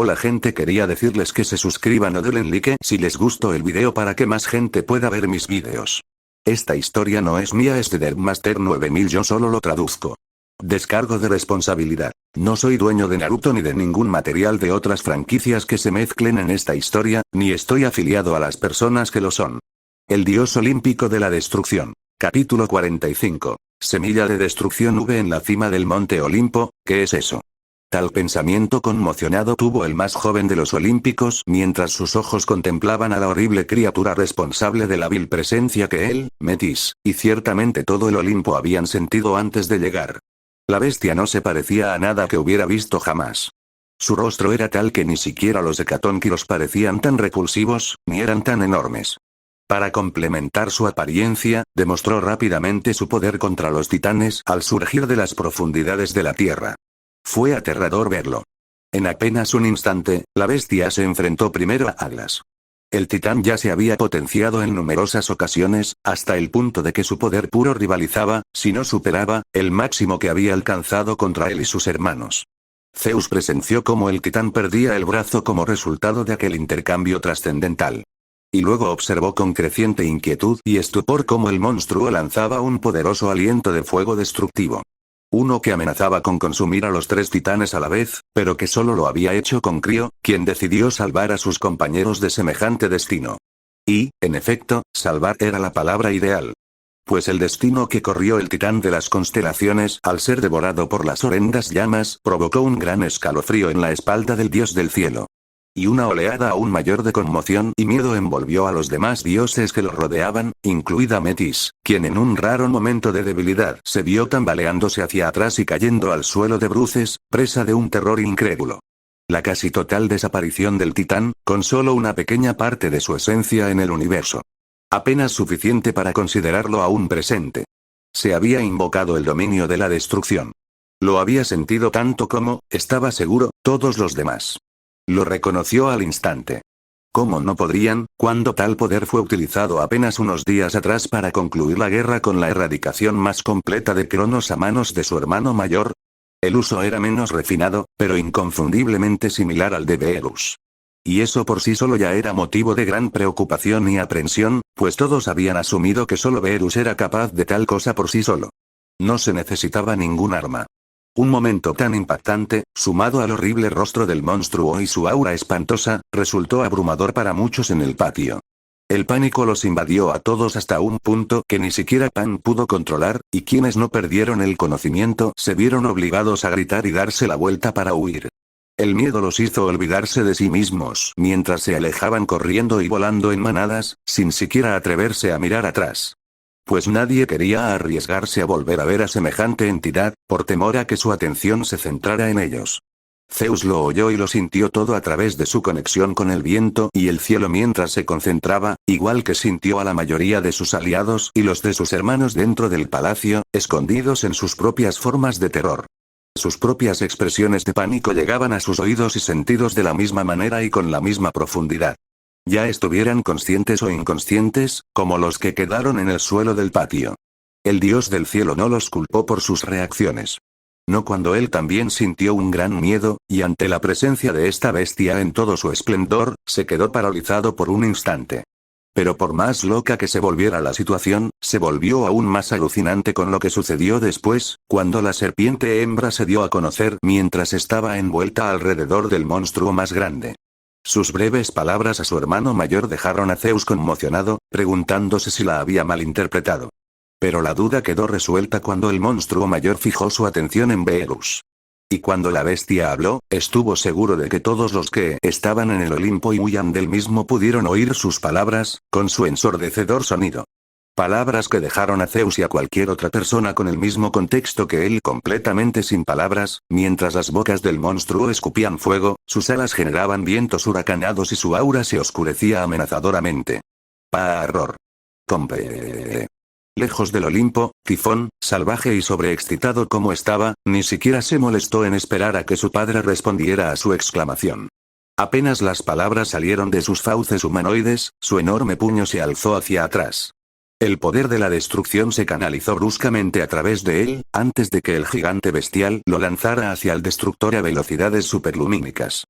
Hola gente, quería decirles que se suscriban o denle like si les gustó el video para que más gente pueda ver mis videos. Esta historia no es mía, es de Deadmaster 9000, yo solo lo traduzco. Descargo de responsabilidad. No soy dueño de Naruto ni de ningún material de otras franquicias que se mezclen en esta historia, ni estoy afiliado a las personas que lo son. El dios olímpico de la destrucción. Capítulo 45. Semilla de destrucción. V en la cima del monte Olimpo, ¿qué es eso? Tal pensamiento conmocionado tuvo el más joven de los olímpicos mientras sus ojos contemplaban a la horrible criatura responsable de la vil presencia que él, Metis, y ciertamente todo el Olimpo habían sentido antes de llegar. La bestia no se parecía a nada que hubiera visto jamás. Su rostro era tal que ni siquiera los hecatónquiros parecían tan repulsivos, ni eran tan enormes. Para complementar su apariencia, demostró rápidamente su poder contra los titanes al surgir de las profundidades de la tierra. Fue aterrador verlo. En apenas un instante, la bestia se enfrentó primero a Atlas. El titán ya se había potenciado en numerosas ocasiones, hasta el punto de que su poder puro rivalizaba, si no superaba, el máximo que había alcanzado contra él y sus hermanos. Zeus presenció cómo el titán perdía el brazo como resultado de aquel intercambio trascendental. Y luego observó con creciente inquietud y estupor cómo el monstruo lanzaba un poderoso aliento de fuego destructivo. Uno que amenazaba con consumir a los tres titanes a la vez, pero que solo lo había hecho con Crio, quien decidió salvar a sus compañeros de semejante destino. Y, en efecto, salvar era la palabra ideal. Pues el destino que corrió el titán de las constelaciones, al ser devorado por las horrendas llamas, provocó un gran escalofrío en la espalda del dios del cielo. Y una oleada aún mayor de conmoción y miedo envolvió a los demás dioses que lo rodeaban, incluida Metis, quien en un raro momento de debilidad se vio tambaleándose hacia atrás y cayendo al suelo de bruces, presa de un terror incrédulo. La casi total desaparición del titán, con solo una pequeña parte de su esencia en el universo. Apenas suficiente para considerarlo aún presente. Se había invocado el dominio de la destrucción. Lo había sentido tanto como, estaba seguro, todos los demás. Lo reconoció al instante. ¿Cómo no podrían, cuando tal poder fue utilizado apenas unos días atrás para concluir la guerra con la erradicación más completa de Cronos a manos de su hermano mayor? El uso era menos refinado, pero inconfundiblemente similar al de Beerus. Y eso por sí solo ya era motivo de gran preocupación y aprensión, pues todos habían asumido que solo Beerus era capaz de tal cosa por sí solo. No se necesitaba ningún arma. Un momento tan impactante, sumado al horrible rostro del monstruo y su aura espantosa, resultó abrumador para muchos en el patio. El pánico los invadió a todos hasta un punto que ni siquiera Pan pudo controlar, y quienes no perdieron el conocimiento se vieron obligados a gritar y darse la vuelta para huir. El miedo los hizo olvidarse de sí mismos mientras se alejaban corriendo y volando en manadas, sin siquiera atreverse a mirar atrás. Pues nadie quería arriesgarse a volver a ver a semejante entidad, por temor a que su atención se centrara en ellos. Zeus lo oyó y lo sintió todo a través de su conexión con el viento y el cielo mientras se concentraba, igual que sintió a la mayoría de sus aliados y los de sus hermanos dentro del palacio, escondidos en sus propias formas de terror. Sus propias expresiones de pánico llegaban a sus oídos y sentidos de la misma manera y con la misma profundidad. Ya estuvieran conscientes o inconscientes, como los que quedaron en el suelo del patio. El dios del cielo no los culpó por sus reacciones. No cuando él también sintió un gran miedo, y ante la presencia de esta bestia en todo su esplendor, se quedó paralizado por un instante. Pero por más loca que se volviera la situación, se volvió aún más alucinante con lo que sucedió después, cuando la serpiente hembra se dio a conocer mientras estaba envuelta alrededor del monstruo más grande. Sus breves palabras a su hermano mayor dejaron a Zeus conmocionado, preguntándose si la había malinterpretado. Pero la duda quedó resuelta cuando el monstruo mayor fijó su atención en Beerus. Y cuando la bestia habló, estuvo seguro de que todos los que estaban en el Olimpo y huían del mismo pudieron oír sus palabras, con su ensordecedor sonido. Palabras que dejaron a Zeus y a cualquier otra persona con el mismo contexto que él completamente sin palabras, mientras las bocas del monstruo escupían fuego, sus alas generaban vientos huracanados y su aura se oscurecía amenazadoramente. Párror. Compe. Lejos del Olimpo, Tifón, salvaje y sobreexcitado como estaba, ni siquiera se molestó en esperar a que su padre respondiera a su exclamación. Apenas las palabras salieron de sus fauces humanoides, su enorme puño se alzó hacia atrás. El poder de la destrucción se canalizó bruscamente a través de él, antes de que el gigante bestial lo lanzara hacia el destructor a velocidades superlumínicas.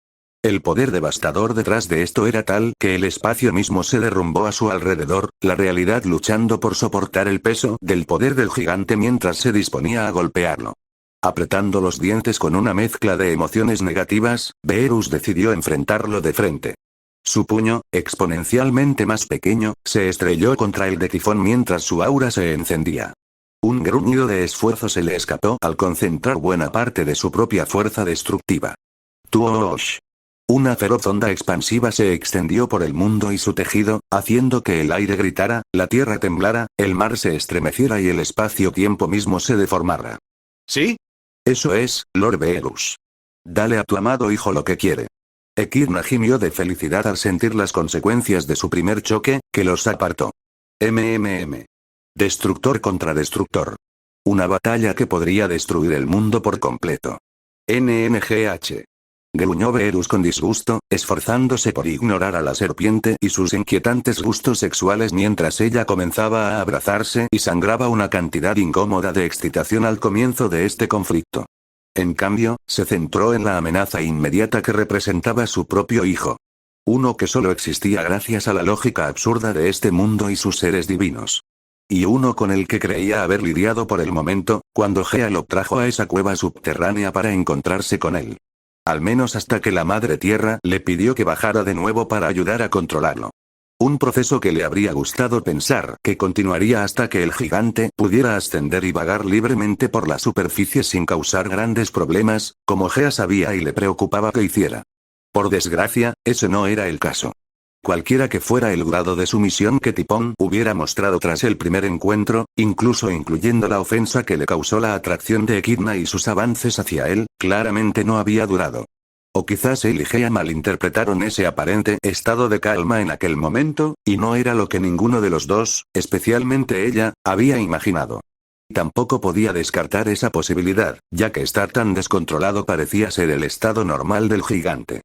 El poder devastador detrás de esto era tal que el espacio mismo se derrumbó a su alrededor, la realidad luchando por soportar el peso del poder del gigante mientras se disponía a golpearlo. Apretando los dientes con una mezcla de emociones negativas, Beerus decidió enfrentarlo de frente. Su puño, exponencialmente más pequeño, se estrelló contra el de Tifón mientras su aura se encendía. Un gruñido de esfuerzo se le escapó al concentrar buena parte de su propia fuerza destructiva. Tuosh. Una feroz onda expansiva se extendió por el mundo y su tejido, haciendo que el aire gritara, la tierra temblara, el mar se estremeciera y el espacio-tiempo mismo se deformara. ¿Sí? Eso es, Lord Beerus. Dale a tu amado hijo lo que quiere. Equidna gimió de felicidad al sentir las consecuencias de su primer choque, que los apartó. Destructor contra destructor. Una batalla que podría destruir el mundo por completo. NNGH. Gruñó Beerus con disgusto, esforzándose por ignorar a la serpiente y sus inquietantes gustos sexuales mientras ella comenzaba a abrazarse y sangraba una cantidad incómoda de excitación al comienzo de este conflicto. En cambio, se centró en la amenaza inmediata que representaba su propio hijo. Uno que solo existía gracias a la lógica absurda de este mundo y sus seres divinos. Y uno con el que creía haber lidiado por el momento, cuando Gea lo trajo a esa cueva subterránea para encontrarse con él. Al menos hasta que la Madre Tierra le pidió que bajara de nuevo para ayudar a controlarlo. Un proceso que le habría gustado pensar que continuaría hasta que el gigante pudiera ascender y vagar libremente por la superficie sin causar grandes problemas, como Gea sabía y le preocupaba que hiciera. Por desgracia, ese no era el caso. Cualquiera que fuera el grado de sumisión que Tipón hubiera mostrado tras el primer encuentro, incluso incluyendo la ofensa que le causó la atracción de Equidna y sus avances hacia él, claramente no había durado. O quizás él y Gea malinterpretaron ese aparente estado de calma en aquel momento, y no era lo que ninguno de los dos, especialmente ella, había imaginado. Tampoco podía descartar esa posibilidad, ya que estar tan descontrolado parecía ser el estado normal del gigante.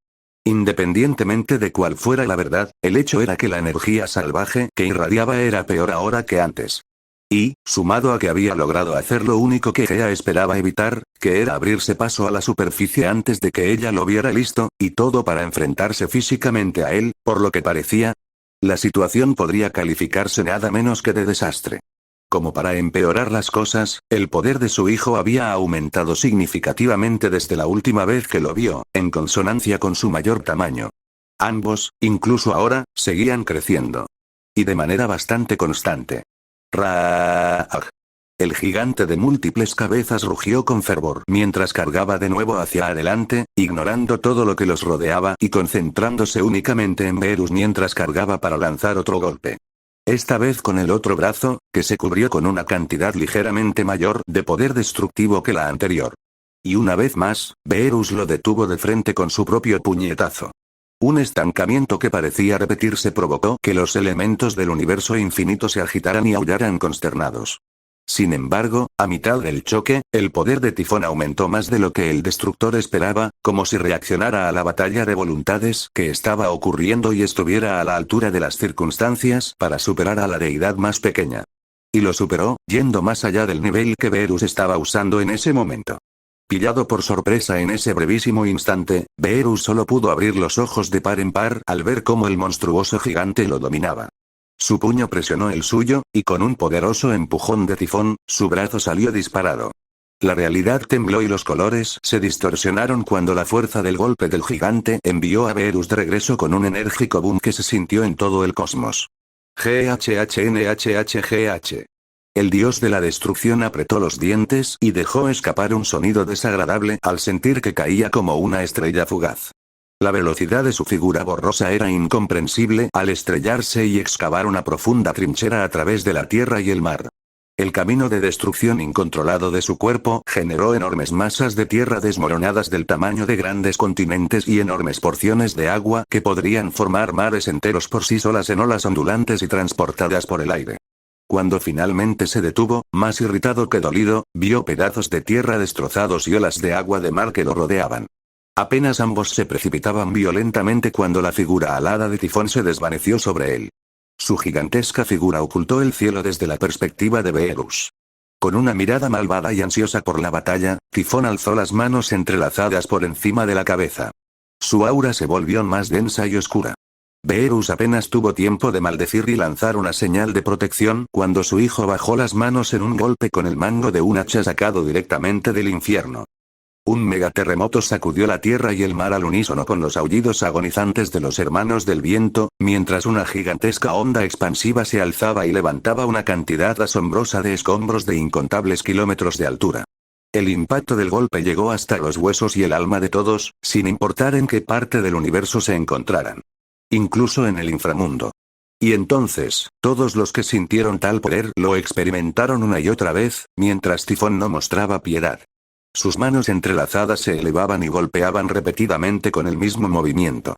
Independientemente de cuál fuera la verdad, el hecho era que la energía salvaje que irradiaba era peor ahora que antes. Y, sumado a que había logrado hacer lo único que Gea esperaba evitar, que era abrirse paso a la superficie antes de que ella lo viera listo, y todo para enfrentarse físicamente a él, por lo que parecía, la situación podría calificarse nada menos que de desastre. Como para empeorar las cosas, el poder de su hijo había aumentado significativamente desde la última vez que lo vio, en consonancia con su mayor tamaño. Ambos, incluso ahora, seguían creciendo. Y de manera bastante constante. ¡Raag! El gigante de múltiples cabezas rugió con fervor mientras cargaba de nuevo hacia adelante, ignorando todo lo que los rodeaba y concentrándose únicamente en Beerus mientras cargaba para lanzar otro golpe. Esta vez con el otro brazo, que se cubrió con una cantidad ligeramente mayor de poder destructivo que la anterior. Y una vez más, Beerus lo detuvo de frente con su propio puñetazo. Un estancamiento que parecía repetirse provocó que los elementos del universo infinito se agitaran y aullaran consternados. Sin embargo, a mitad del choque, el poder de Tifón aumentó más de lo que el destructor esperaba, como si reaccionara a la batalla de voluntades que estaba ocurriendo y estuviera a la altura de las circunstancias para superar a la deidad más pequeña. Y lo superó, yendo más allá del nivel que Beerus estaba usando en ese momento. Pillado por sorpresa en ese brevísimo instante, Beerus solo pudo abrir los ojos de par en par al ver cómo el monstruoso gigante lo dominaba. Su puño presionó el suyo, y con un poderoso empujón de Tifón, su brazo salió disparado. La realidad tembló y los colores se distorsionaron cuando la fuerza del golpe del gigante envió a Beerus de regreso con un enérgico boom que se sintió en todo el cosmos. GHHNHHGH. El dios de la destrucción apretó los dientes y dejó escapar un sonido desagradable al sentir que caía como una estrella fugaz. La velocidad de su figura borrosa era incomprensible al estrellarse y excavar una profunda trinchera a través de la tierra y el mar. El camino de destrucción incontrolado de su cuerpo generó enormes masas de tierra desmoronadas del tamaño de grandes continentes y enormes porciones de agua que podrían formar mares enteros por sí solas en olas ondulantes y transportadas por el aire. Cuando finalmente se detuvo, más irritado que dolido, vio pedazos de tierra destrozados y olas de agua de mar que lo rodeaban. Apenas ambos se precipitaban violentamente cuando la figura alada de Tifón se desvaneció sobre él. Su gigantesca figura ocultó el cielo desde la perspectiva de Beerus. Con una mirada malvada y ansiosa por la batalla, Tifón alzó las manos entrelazadas por encima de la cabeza. Su aura se volvió más densa y oscura. Beerus apenas tuvo tiempo de maldecir y lanzar una señal de protección cuando su hijo bajó las manos en un golpe con el mango de un hacha sacado directamente del infierno. Un megaterremoto sacudió la tierra y el mar al unísono con los aullidos agonizantes de los hermanos del viento, mientras una gigantesca onda expansiva se alzaba y levantaba una cantidad asombrosa de escombros de incontables kilómetros de altura. El impacto del golpe llegó hasta los huesos y el alma de todos, sin importar en qué parte del universo se encontraran. Incluso en el inframundo. Y entonces, todos los que sintieron tal poder lo experimentaron una y otra vez, mientras Tifón no mostraba piedad. Sus manos entrelazadas se elevaban y golpeaban repetidamente con el mismo movimiento.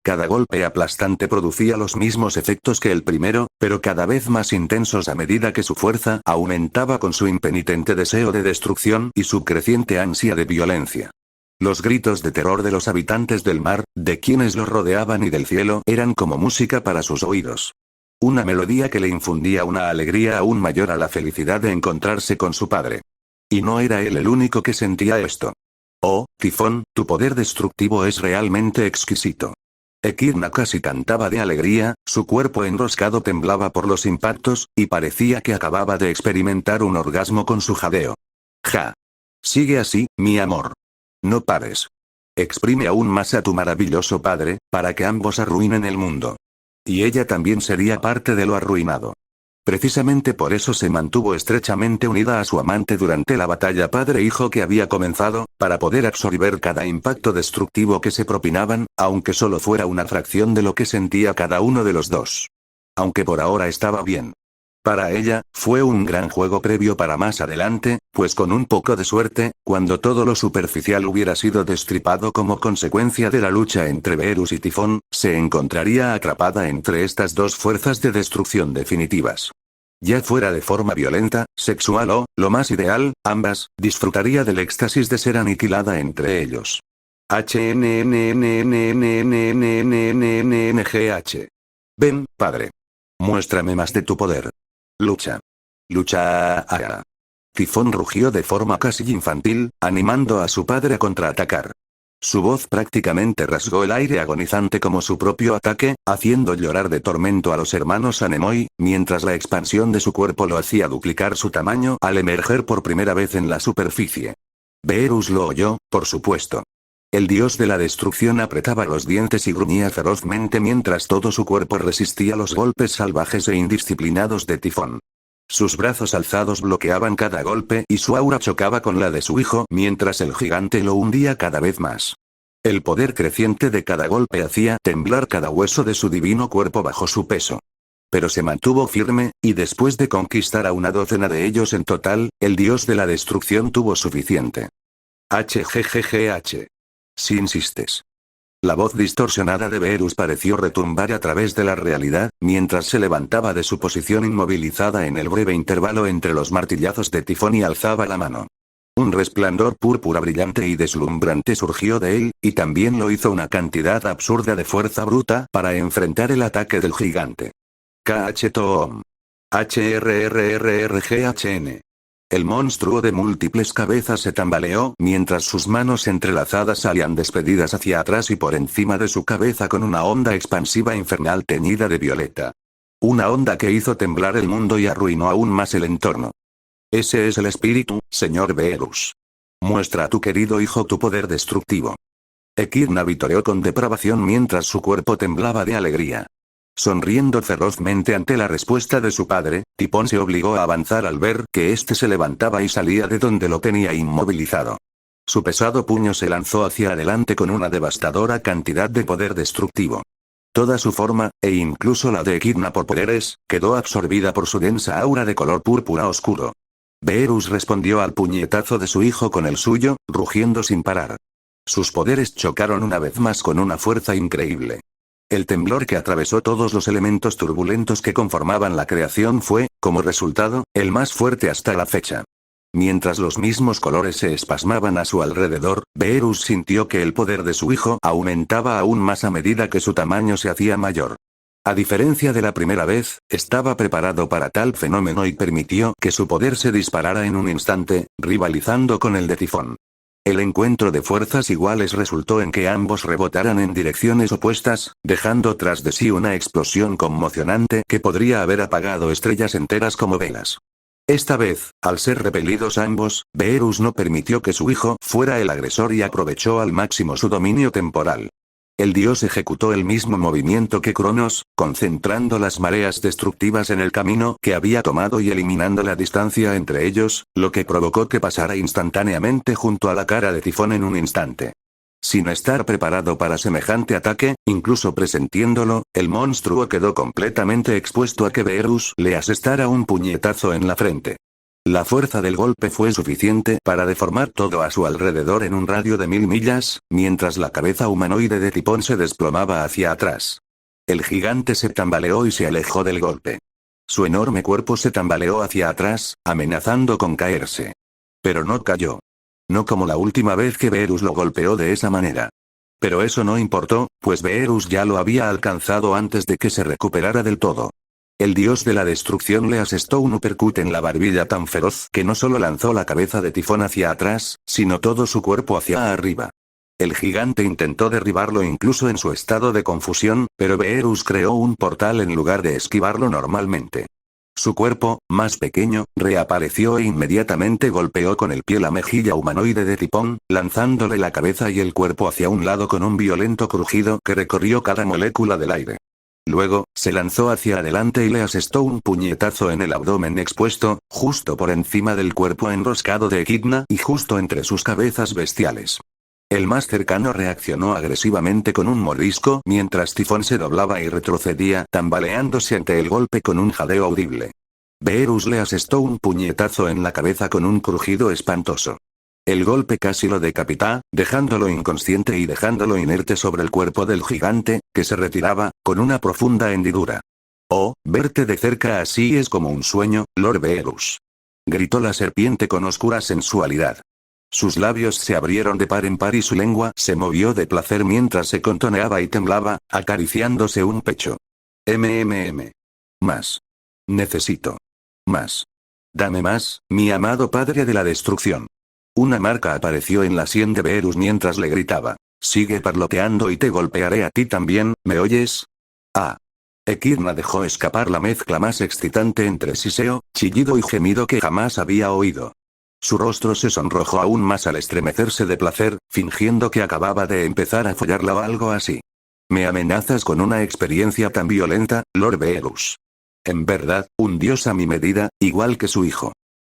Cada golpe aplastante producía los mismos efectos que el primero, pero cada vez más intensos a medida que su fuerza aumentaba con su impenitente deseo de destrucción y su creciente ansia de violencia. Los gritos de terror de los habitantes del mar, de quienes los rodeaban y del cielo, eran como música para sus oídos. Una melodía que le infundía una alegría aún mayor a la felicidad de encontrarse con su padre. Y no era él el único que sentía esto. Oh, Tifón, tu poder destructivo es realmente exquisito. Equidna casi cantaba de alegría, su cuerpo enroscado temblaba por los impactos, y parecía que acababa de experimentar un orgasmo con su jadeo. Ja. Sigue así, mi amor. No pares. Exprime aún más a tu maravilloso padre, para que ambos arruinen el mundo. Y ella también sería parte de lo arruinado. Precisamente por eso se mantuvo estrechamente unida a su amante durante la batalla padre-hijo que había comenzado, para poder absorber cada impacto destructivo que se propinaban, aunque solo fuera una fracción de lo que sentía cada uno de los dos. Aunque por ahora estaba bien. Para ella, fue un gran juego previo para más adelante, pues con un poco de suerte, cuando todo lo superficial hubiera sido destripado como consecuencia de la lucha entre Beerus y Tifón, se encontraría atrapada entre estas dos fuerzas de destrucción definitivas. Ya fuera de forma violenta, sexual o, lo más ideal, ambas, disfrutaría del éxtasis de ser aniquilada entre ellos. HNNNNNNNNNNNNGH. Ven, padre. Muéstrame más de tu poder. Lucha. Lucha. Tifón rugió de forma casi infantil, animando a su padre a contraatacar. Su voz prácticamente rasgó el aire agonizante como su propio ataque, haciendo llorar de tormento a los hermanos Anemoi, mientras la expansión de su cuerpo lo hacía duplicar su tamaño al emerger por primera vez en la superficie. Beerus lo oyó, por supuesto. El dios de la destrucción apretaba los dientes y gruñía ferozmente mientras todo su cuerpo resistía los golpes salvajes e indisciplinados de Tifón. Sus brazos alzados bloqueaban cada golpe y su aura chocaba con la de su hijo mientras el gigante lo hundía cada vez más. El poder creciente de cada golpe hacía temblar cada hueso de su divino cuerpo bajo su peso. Pero se mantuvo firme, y después de conquistar a una docena de ellos en total, el dios de la destrucción tuvo suficiente. HGGGH. Si insistes. La voz distorsionada de Beerus pareció retumbar a través de la realidad, mientras se levantaba de su posición inmovilizada en el breve intervalo entre los martillazos de Tifón y alzaba la mano. Un resplandor púrpura brillante y deslumbrante surgió de él, y también lo hizo una cantidad absurda de fuerza bruta para enfrentar el ataque del gigante. KH Toom. HRRRRGHN. El monstruo de múltiples cabezas se tambaleó mientras sus manos entrelazadas salían despedidas hacia atrás y por encima de su cabeza con una onda expansiva infernal teñida de violeta. Una onda que hizo temblar el mundo y arruinó aún más el entorno. Ese es el espíritu, señor Beerus. Muestra a tu querido hijo tu poder destructivo. Equidna vitoreó con depravación mientras su cuerpo temblaba de alegría. Sonriendo ferozmente ante la respuesta de su padre, Tifón se obligó a avanzar al ver que éste se levantaba y salía de donde lo tenía inmovilizado. Su pesado puño se lanzó hacia adelante con una devastadora cantidad de poder destructivo. Toda su forma, e incluso la de Equidna por poderes, quedó absorbida por su densa aura de color púrpura oscuro. Beerus respondió al puñetazo de su hijo con el suyo, rugiendo sin parar. Sus poderes chocaron una vez más con una fuerza increíble. El temblor que atravesó todos los elementos turbulentos que conformaban la creación fue, como resultado, el más fuerte hasta la fecha. Mientras los mismos colores se espasmaban a su alrededor, Beerus sintió que el poder de su hijo aumentaba aún más a medida que su tamaño se hacía mayor. A diferencia de la primera vez, estaba preparado para tal fenómeno y permitió que su poder se disparara en un instante, rivalizando con el de Tifón. El encuentro de fuerzas iguales resultó en que ambos rebotaran en direcciones opuestas, dejando tras de sí una explosión conmocionante que podría haber apagado estrellas enteras como velas. Esta vez, al ser repelidos ambos, Beerus no permitió que su hijo fuera el agresor y aprovechó al máximo su dominio temporal. El dios ejecutó el mismo movimiento que Cronos, concentrando las mareas destructivas en el camino que había tomado y eliminando la distancia entre ellos, lo que provocó que pasara instantáneamente junto a la cara de Tifón en un instante. Sin estar preparado para semejante ataque, incluso presintiéndolo, el monstruo quedó completamente expuesto a que Beerus le asestara un puñetazo en la frente. La fuerza del golpe fue suficiente para deformar todo a su alrededor en un radio de 1000 millas, mientras la cabeza humanoide de Tifón se desplomaba hacia atrás. El gigante se tambaleó y se alejó del golpe. Su enorme cuerpo se tambaleó hacia atrás, amenazando con caerse. Pero no cayó. No como la última vez que Beerus lo golpeó de esa manera. Pero eso no importó, pues Beerus ya lo había alcanzado antes de que se recuperara del todo. El dios de la destrucción le asestó un uppercut en la barbilla tan feroz que no solo lanzó la cabeza de Tifón hacia atrás, sino todo su cuerpo hacia arriba. El gigante intentó derribarlo incluso en su estado de confusión, pero Beerus creó un portal en lugar de esquivarlo normalmente. Su cuerpo, más pequeño, reapareció e inmediatamente golpeó con el pie la mejilla humanoide de Tifón, lanzándole la cabeza y el cuerpo hacia un lado con un violento crujido que recorrió cada molécula del aire. Luego, se lanzó hacia adelante y le asestó un puñetazo en el abdomen expuesto, justo por encima del cuerpo enroscado de Echidna y justo entre sus cabezas bestiales. El más cercano reaccionó agresivamente con un mordisco mientras Tifón se doblaba y retrocedía, tambaleándose ante el golpe con un jadeo audible. Beerus le asestó un puñetazo en la cabeza con un crujido espantoso. El golpe casi lo decapitó, dejándolo inconsciente y dejándolo inerte sobre el cuerpo del gigante, que se retiraba, con una profunda hendidura. «Oh, verte de cerca así es como un sueño, Lord Beerus», gritó la serpiente con oscura sensualidad. Sus labios se abrieron de par en par y su lengua se movió de placer mientras se contoneaba y temblaba, acariciándose un pecho. Más. Necesito. Más. Dame más, mi amado padre de la destrucción. Una marca apareció en la sien de Beerus mientras le gritaba. Sigue parloteando y te golpearé a ti también, ¿me oyes? Ah. Echidna dejó escapar la mezcla más excitante entre siseo, chillido y gemido que jamás había oído. Su rostro se sonrojó aún más al estremecerse de placer, fingiendo que acababa de empezar a follarla o algo así. ¿Me amenazas con una experiencia tan violenta, Lord Beerus? En verdad, un dios a mi medida, igual que su hijo.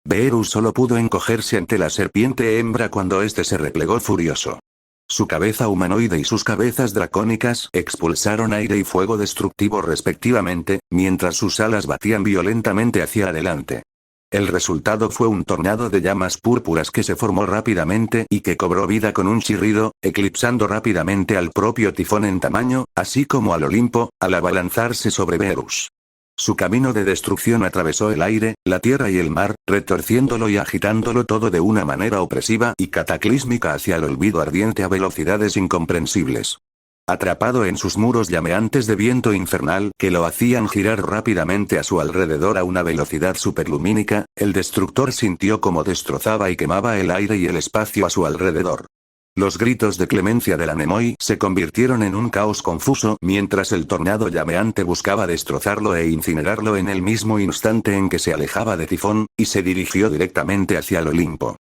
Beerus solo pudo encogerse ante la serpiente hembra cuando éste se replegó furioso. Su cabeza humanoide y sus cabezas dracónicas expulsaron aire y fuego destructivo respectivamente, mientras sus alas batían violentamente hacia adelante. El resultado fue un tornado de llamas púrpuras que se formó rápidamente y que cobró vida con un chirrido, eclipsando rápidamente al propio Tifón en tamaño, así como al Olimpo, al abalanzarse sobre Beerus. Su camino de destrucción atravesó el aire, la tierra y el mar, retorciéndolo y agitándolo todo de una manera opresiva y cataclísmica hacia el olvido ardiente a velocidades incomprensibles. Atrapado en sus muros llameantes de viento infernal que lo hacían girar rápidamente a su alrededor a una velocidad superlumínica, el destructor sintió como destrozaba y quemaba el aire y el espacio a su alrededor. Los gritos de clemencia del Anemoi se convirtieron en un caos confuso mientras el tornado llameante buscaba destrozarlo e incinerarlo en el mismo instante en que se alejaba de Tifón, y se dirigió directamente hacia el Olimpo.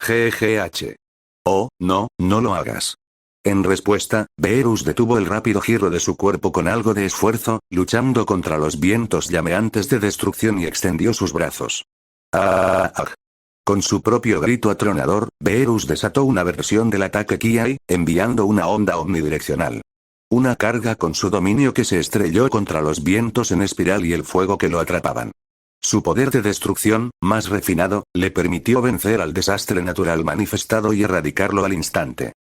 GGH. Oh, no, no lo hagas. En respuesta, Beerus detuvo el rápido giro de su cuerpo con algo de esfuerzo, luchando contra los vientos llameantes de destrucción y extendió sus brazos. ¡Ah! Con su propio grito atronador, Beerus desató una versión del ataque Kiai, enviando una onda omnidireccional. Una carga con su dominio que se estrelló contra los vientos en espiral y el fuego que lo atrapaban. Su poder de destrucción, más refinado, le permitió vencer al desastre natural manifestado y erradicarlo al instante.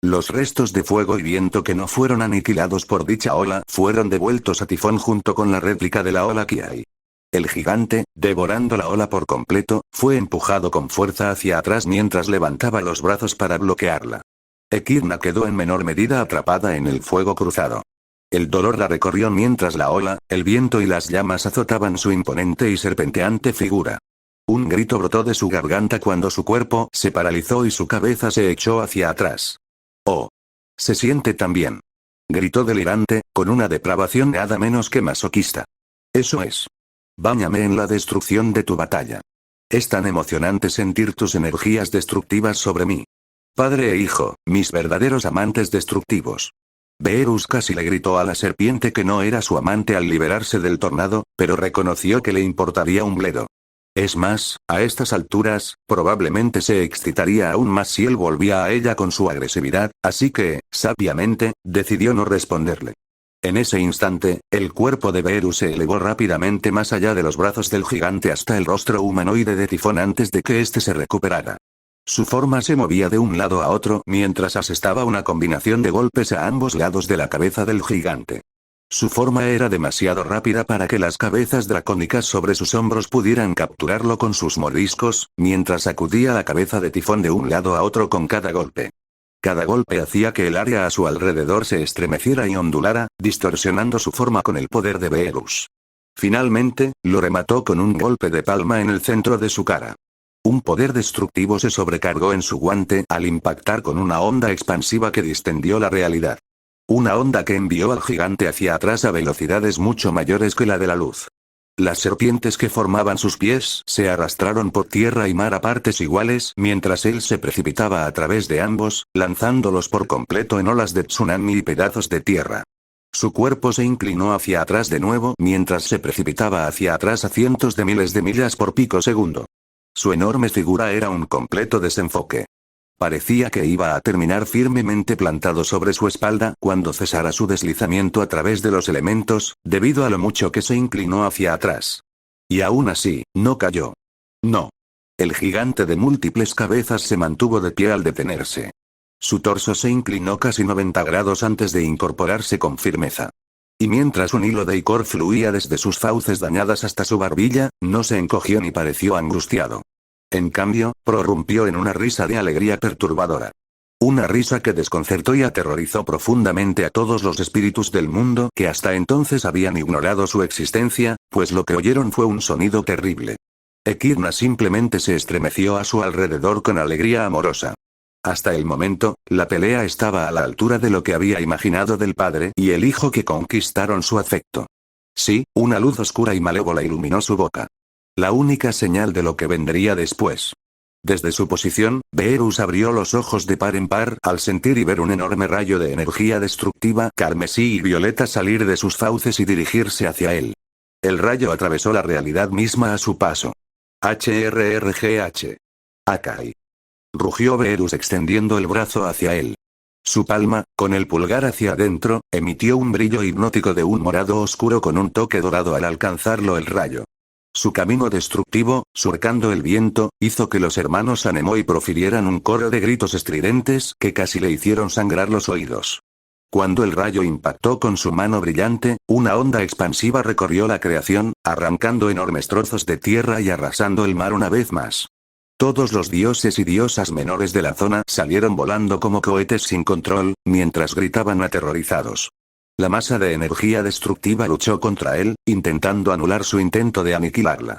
Los restos de fuego y viento que no fueron aniquilados por dicha ola fueron devueltos a Tifón junto con la réplica de la ola Kiai. El gigante, devorando la ola por completo, fue empujado con fuerza hacia atrás mientras levantaba los brazos para bloquearla. Echidna quedó en menor medida atrapada en el fuego cruzado. El dolor la recorrió mientras la ola, el viento y las llamas azotaban su imponente y serpenteante figura. Un grito brotó de su garganta cuando su cuerpo se paralizó y su cabeza se echó hacia atrás. ¡Oh! Se siente tan bien. Gritó delirante, con una depravación nada menos que masoquista. Eso es. Báñame en la destrucción de tu batalla. Es tan emocionante sentir tus energías destructivas sobre mí. Padre e hijo, mis verdaderos amantes destructivos. Beerus casi le gritó a la serpiente que no era su amante al liberarse del tornado, pero reconoció que le importaría un bledo. Es más, a estas alturas, probablemente se excitaría aún más si él volvía a ella con su agresividad, así que, sabiamente, decidió no responderle. En ese instante, el cuerpo de Beerus se elevó rápidamente más allá de los brazos del gigante hasta el rostro humanoide de Tifón antes de que éste se recuperara. Su forma se movía de un lado a otro mientras asestaba una combinación de golpes a ambos lados de la cabeza del gigante. Su forma era demasiado rápida para que las cabezas dracónicas sobre sus hombros pudieran capturarlo con sus mordiscos, mientras sacudía la cabeza de Tifón de un lado a otro con cada golpe. Cada golpe hacía que el área a su alrededor se estremeciera y ondulara, distorsionando su forma con el poder de Beerus. Finalmente, lo remató con un golpe de palma en el centro de su cara. Un poder destructivo se sobrecargó en su guante al impactar con una onda expansiva que distendió la realidad. Una onda que envió al gigante hacia atrás a velocidades mucho mayores que la de la luz. Las serpientes que formaban sus pies se arrastraron por tierra y mar a partes iguales mientras él se precipitaba a través de ambos, lanzándolos por completo en olas de tsunami y pedazos de tierra. Su cuerpo se inclinó hacia atrás de nuevo mientras se precipitaba hacia atrás a cientos de miles de millas por pico segundo. Su enorme figura era un completo desenfoque. Parecía que iba a terminar firmemente plantado sobre su espalda cuando cesara su deslizamiento a través de los elementos, debido a lo mucho que se inclinó hacia atrás. Y aún así, no cayó. No. El gigante de múltiples cabezas se mantuvo de pie al detenerse. Su torso se inclinó casi 90 grados antes de incorporarse con firmeza. Y mientras un hilo de icor fluía desde sus fauces dañadas hasta su barbilla, no se encogió ni pareció angustiado. En cambio, prorrumpió en una risa de alegría perturbadora. Una risa que desconcertó y aterrorizó profundamente a todos los espíritus del mundo que hasta entonces habían ignorado su existencia, pues lo que oyeron fue un sonido terrible. Equidna simplemente se estremeció a su alrededor con alegría amorosa. Hasta el momento, la pelea estaba a la altura de lo que había imaginado del padre y el hijo que conquistaron su afecto. Sí, una luz oscura y malévola iluminó su boca. La única señal de lo que vendría después. Desde su posición, Beerus abrió los ojos de par en par al sentir y ver un enorme rayo de energía destructiva carmesí y violeta salir de sus fauces y dirigirse hacia él. El rayo atravesó la realidad misma a su paso. HRRGH. Akai. Rugió Beerus extendiendo el brazo hacia él. Su palma, con el pulgar hacia adentro, emitió un brillo hipnótico de un morado oscuro con un toque dorado al alcanzarlo el rayo. Su camino destructivo, surcando el viento, hizo que los hermanos Anemoi profirieran un coro de gritos estridentes que casi le hicieron sangrar los oídos. Cuando el rayo impactó con su mano brillante, una onda expansiva recorrió la creación, arrancando enormes trozos de tierra y arrasando el mar una vez más. Todos los dioses y diosas menores de la zona salieron volando como cohetes sin control, mientras gritaban aterrorizados. La masa de energía destructiva luchó contra él, intentando anular su intento de aniquilarla.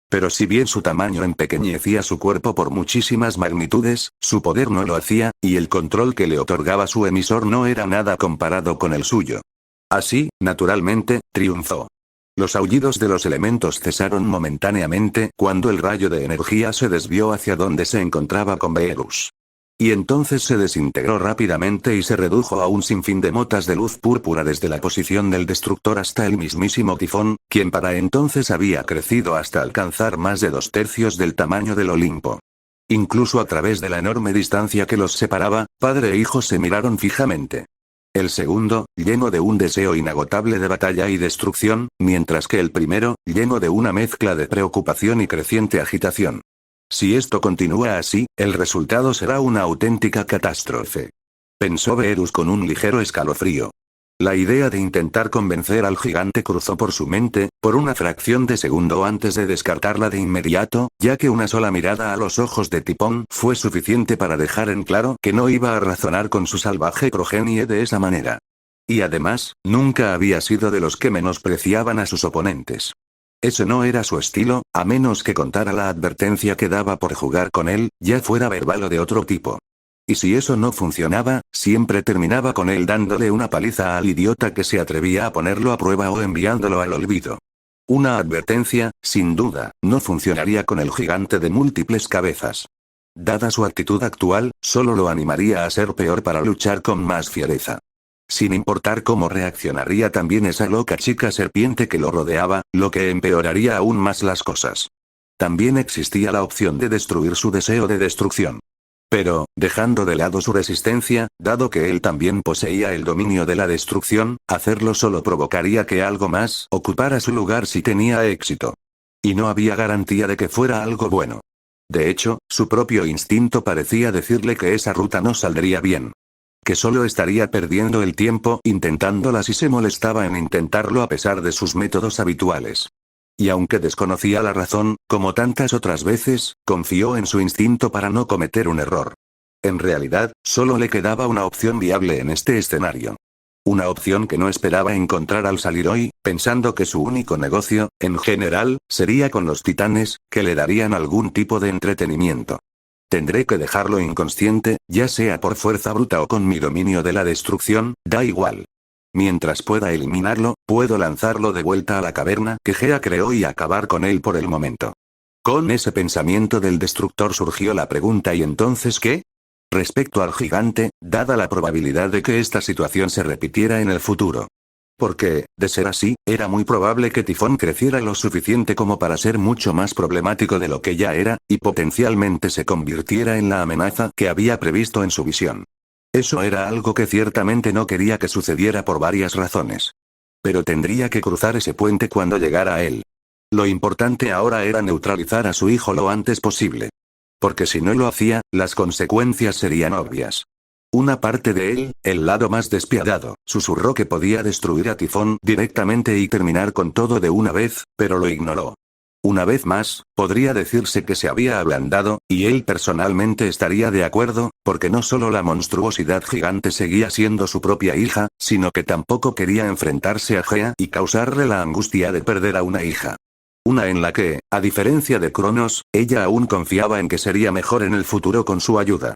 Pero si bien su tamaño empequeñecía su cuerpo por muchísimas magnitudes, su poder no lo hacía, y el control que le otorgaba su emisor no era nada comparado con el suyo. Así, naturalmente, triunfó. Los aullidos de los elementos cesaron momentáneamente cuando el rayo de energía se desvió hacia donde se encontraba con Beerus. Y entonces se desintegró rápidamente y se redujo a un sinfín de motas de luz púrpura desde la posición del destructor hasta el mismísimo Tifón, quien para entonces había crecido hasta alcanzar más de 2/3 del tamaño del Olimpo. Incluso a través de la enorme distancia que los separaba, padre e hijo se miraron fijamente. El segundo, lleno de un deseo inagotable de batalla y destrucción, mientras que el primero, lleno de una mezcla de preocupación y creciente agitación. Si esto continúa así, el resultado será una auténtica catástrofe. Pensó Beerus con un ligero escalofrío. La idea de intentar convencer al gigante cruzó por su mente, por una fracción de segundo antes de descartarla de inmediato, ya que una sola mirada a los ojos de Tifón fue suficiente para dejar en claro que no iba a razonar con su salvaje progenie de esa manera. Y además, nunca había sido de los que menospreciaban a sus oponentes. Ese no era su estilo, a menos que contara la advertencia que daba por jugar con él, ya fuera verbal o de otro tipo. Y si eso no funcionaba, siempre terminaba con él dándole una paliza al idiota que se atrevía a ponerlo a prueba o enviándolo al olvido. Una advertencia, sin duda, no funcionaría con el gigante de múltiples cabezas. Dada su actitud actual, solo lo animaría a ser peor para luchar con más fiereza. Sin importar cómo reaccionaría también esa loca chica serpiente que lo rodeaba, lo que empeoraría aún más las cosas. También existía la opción de destruir su deseo de destrucción. Pero, dejando de lado su resistencia, dado que él también poseía el dominio de la destrucción, hacerlo solo provocaría que algo más ocupara su lugar si tenía éxito. Y no había garantía de que fuera algo bueno. De hecho, su propio instinto parecía decirle que esa ruta no saldría bien. Que solo estaría perdiendo el tiempo intentándola si se molestaba en intentarlo a pesar de sus métodos habituales. Y aunque desconocía la razón, como tantas otras veces, confió en su instinto para no cometer un error. En realidad, solo le quedaba una opción viable en este escenario. Una opción que no esperaba encontrar al salir hoy, pensando que su único negocio, en general, sería con los titanes, que le darían algún tipo de entretenimiento. Tendré que dejarlo inconsciente, ya sea por fuerza bruta o con mi dominio de la destrucción, da igual. Mientras pueda eliminarlo, puedo lanzarlo de vuelta a la caverna que Gea creó y acabar con él por el momento. Con ese pensamiento del destructor surgió la pregunta: ¿y entonces qué? Respecto al gigante, dada la probabilidad de que esta situación se repitiera en el futuro. Porque, de ser así, era muy probable que Tifón creciera lo suficiente como para ser mucho más problemático de lo que ya era, y potencialmente se convirtiera en la amenaza que había previsto en su visión. Eso era algo que ciertamente no quería que sucediera por varias razones. Pero tendría que cruzar ese puente cuando llegara a él. Lo importante ahora era neutralizar a su hijo lo antes posible. Porque si no lo hacía, las consecuencias serían obvias. Una parte de él, el lado más despiadado, susurró que podía destruir a Tifón directamente y terminar con todo de una vez, pero lo ignoró. Una vez más, podría decirse que se había ablandado, y él personalmente estaría de acuerdo, porque no solo la monstruosidad gigante seguía siendo su propia hija, sino que tampoco quería enfrentarse a Gea y causarle la angustia de perder a una hija. Una en la que, a diferencia de Cronos, ella aún confiaba en que sería mejor en el futuro con su ayuda.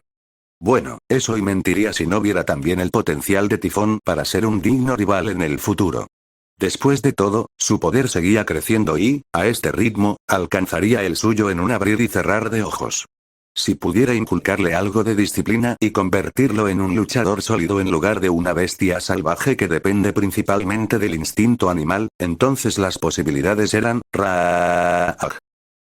Bueno, eso y mentiría si no viera también el potencial de Tifón para ser un digno rival en el futuro. Después de todo, su poder seguía creciendo y, a este ritmo, alcanzaría el suyo en un abrir y cerrar de ojos. Si pudiera inculcarle algo de disciplina y convertirlo en un luchador sólido en lugar de una bestia salvaje que depende principalmente del instinto animal, entonces las posibilidades eran ¡raaj!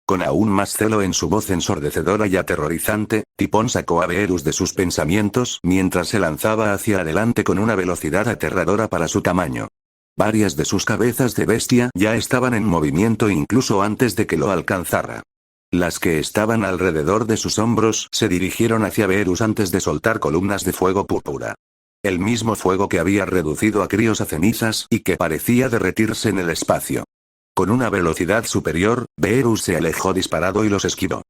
Con aún más celo en su voz ensordecedora y aterrorizante, Tifón sacó a Beerus de sus pensamientos mientras se lanzaba hacia adelante con una velocidad aterradora para su tamaño. Varias de sus cabezas de bestia ya estaban en movimiento incluso antes de que lo alcanzara. Las que estaban alrededor de sus hombros se dirigieron hacia Beerus antes de soltar columnas de fuego púrpura. El mismo fuego que había reducido a críos a cenizas y que parecía derretirse en el espacio. Con una velocidad superior, Beerus se alejó disparado y los esquivó.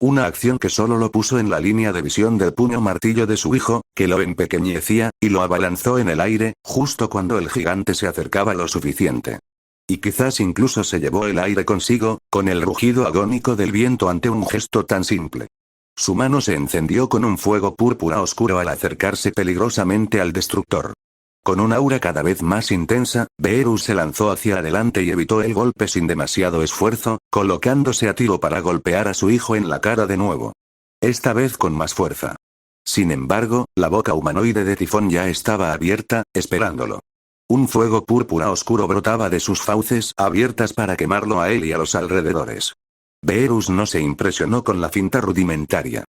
Una acción que solo lo puso en la línea de visión del puño martillo de su hijo, que lo empequeñecía, y lo abalanzó en el aire, justo cuando el gigante se acercaba lo suficiente. Y quizás incluso se llevó el aire consigo, con el rugido agónico del viento ante un gesto tan simple. Su mano se encendió con un fuego púrpura oscuro al acercarse peligrosamente al destructor. Con un aura cada vez más intensa, Beerus se lanzó hacia adelante y evitó el golpe sin demasiado esfuerzo, colocándose a tiro para golpear a su hijo en la cara de nuevo. Esta vez con más fuerza. Sin embargo, la boca humanoide de Tifón ya estaba abierta, esperándolo. Un fuego púrpura oscuro brotaba de sus fauces abiertas para quemarlo a él y a los alrededores. Beerus no se impresionó con la finta rudimentaria.